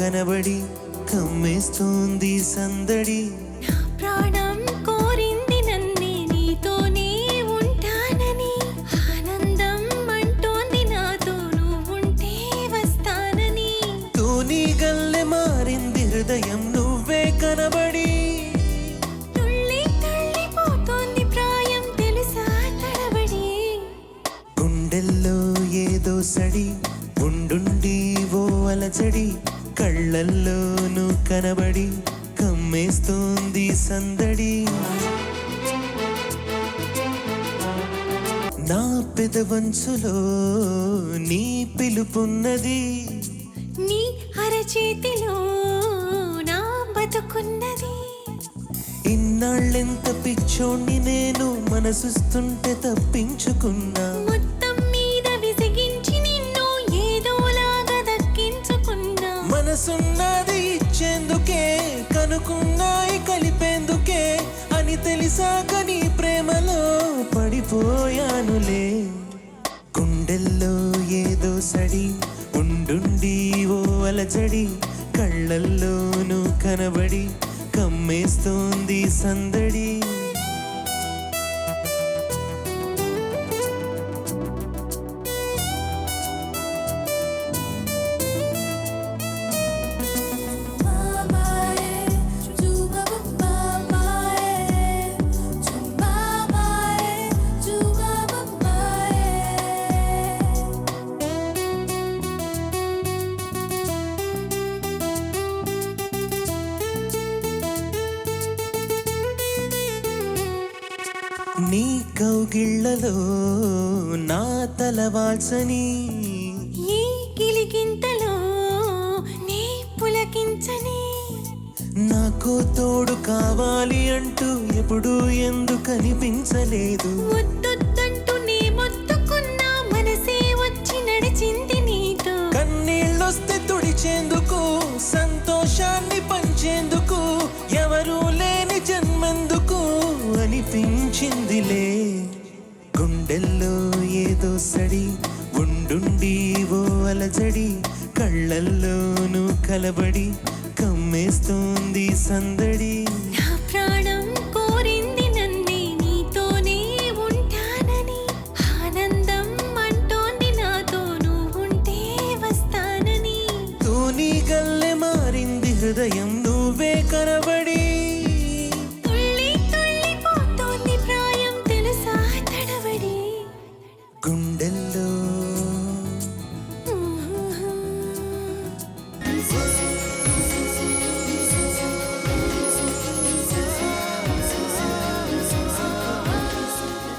కనబడి కమ్మేస్తోంది సందడి. నా ప్రాణం కోరింది నన్నే నీతోనే ఉంటానని, ఆనందం అంటోంది నాతో నువ్వుంటే వస్తానని. తూనీ గల్లె మారింది హృదయం నువ్వే కనబడి, తుళ్ళి తుళ్ళిపోతోంది ప్రాయం తెలుసా తడబడి. గుండెల్లో ఏదో సడి ఉండుండి ఓ అలజడి, కళ్ళల్లోనూ కనబడి కమ్మేస్తోంది సందడి. నా పెదవంచులో నీ పిలుపున్నది, నీ అరచేతిలో నా బతుకున్నది. ఇన్నాళ్ళెంత పిచ్చోణ్ణి నేను మనసుస్తుంటే తప్పించుకున్నా. మొత్తం మీద విసిగించి నిన్ను ఏదోలాగా దక్కించుకున్నా. మనసున్నది ఇచ్చేందుకే, కనుకున్నాయి కలిపేందుకే అని తెలిసాక నీ ప్రేమలో పడిపోయానులే. గుండెల్లో ఏదో సడి ఉండుండి ఓ అలజడి, కళ్ళల్లోనూ కనబడి కమ్మేస్తోంది సందడి. నీ కౌగిళ్లలో నా తలవాల్సని, ఈ గిలిగింతలో నే పులకించని. నాకో తోడు కావాలి అంటూ ఎప్పుడూ ఎందుకు కనిపించలేదు. ముద్దొద్దంటూ నే మొత్తుకున్నా మనసే వచ్చి నడిచింది నీతో. కన్నీళ్ళొస్తే తుడిచేందుకు, సంతోషాన్ని పంచేందుకు, ఎవరూ లేని జన్మెందుకు అనిపించిందిలే. గుండెల్లో ఏదో సడి ఉండుండి ఓ అలజడి, కళ్ళల్లోనూ కలబడి కమ్మేస్తోంది సందడి. నా ప్రాణం కోరింది నన్నే నీతోనే ఉంటానని, ఆనందం అంటోంది నాతో నువ్వుంటే వస్తానని. తూనీ గల్లె మారింది హృదయం నువ్వే కనబడి, తుళ్ళి తుళ్ళిపోతోంది ప్రాయం తెలుసా తడబడి. గుండెల్లో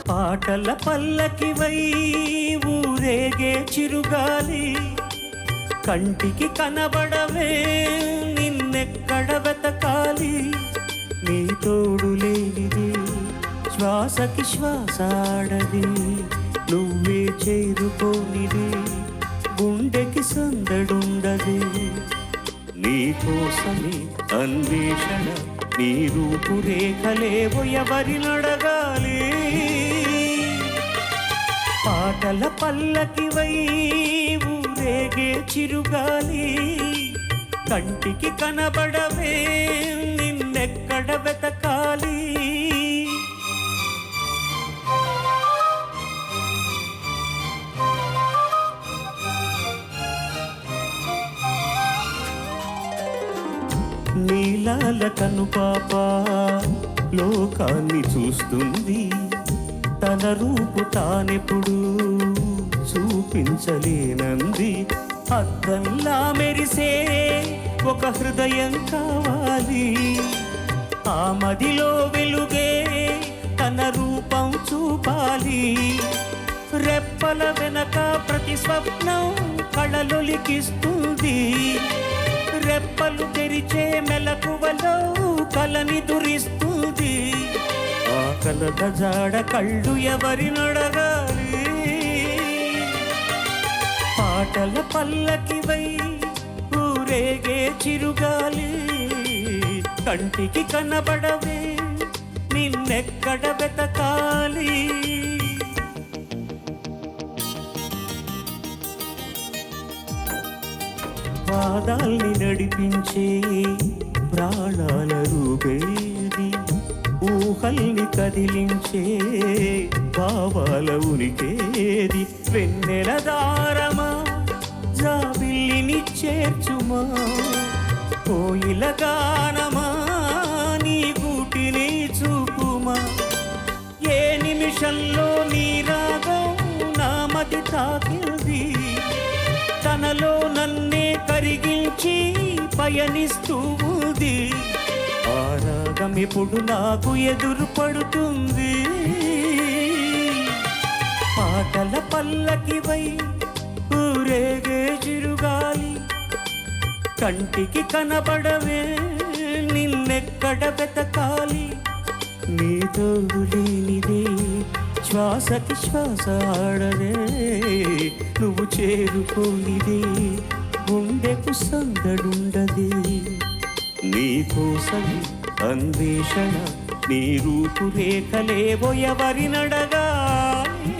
పాటల పల్లకివై ఊరేగే చిరుగాలి, కంటికి కనబడవే నిన్నెక్కడ వెతకాలి. నీ తోడు లేనిది శ్వాసకి శ్వాసాడది, నువ్వే చేరుకోనిది గుండెకి సందడుండది. నీ కోసమే అన్వేషణ, నీ రూపురేఖలేవో ఎవరినడగాలి. పాటల పల్లకివై ఊరేగే చిరుగాలి, కంటికి కనబడవే నిన్నెక్కడ వెతకాలి. నీలాల కను పాప లోకాన్ని చూస్తుంది, తన రూపు తానెప్పుడు చూపించలేనంది. అద్దంలా మెరిసే ఒక హృదయం కావాలి, ఆ మదిలో వెలుగే తన రూపం చూపాలి. రెప్పల వెనక ప్రతి స్వప్నం కళలొలికిస్తుంది, రెప్పలు తెరిచే మెలకువలో కలని దురిస్తుంది. ఆ కలద జాడ కళ్ళు ఎవరినడగాలి. పాటల పల్లకివై ఊరేగే చిరుగాలి, కంటికి కనబడవే నిన్నెక్కడ వెతకాలి. పాదాల్ని నడిపించే ప్రాణాల రూపేది, ఊహల్ని కదిలించే భావాల ఉనికేది. వెన్నెల దారమా జాబిల్లిని చేర్చుమా, కోయిల గానమా నీ గూటిని చూపుమా. ఏ నిమిషంలో నీ రాగం నా మది తాకింది, తనలో నన్నే కరిగించి పయనిస్తూ ఉంది. ఆ రాగం ఇప్పుడు నాకు ఎదురు పడుతుంది. పాటల పల్లకివై ఊరేగే చిరుగాలి, కంటికి కనబడవే నిన్నెక్కడ వెతకాలి. నీ తోడు లేనిదే శ్వాసకి శ్వాస ఆడదే, నువ్వు చేరుకోనిదే గుండెకు సందడుండదే. నీ కోసం అన్వేషణ, నీ రూపురేఖలేవో ఎవరినడగాలి.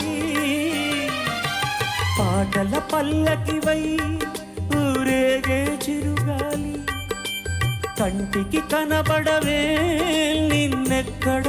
పాటల పల్లకివై ఊరేగే చిరుగాలి, కంటికి కనబడవే నిన్నెక్కడ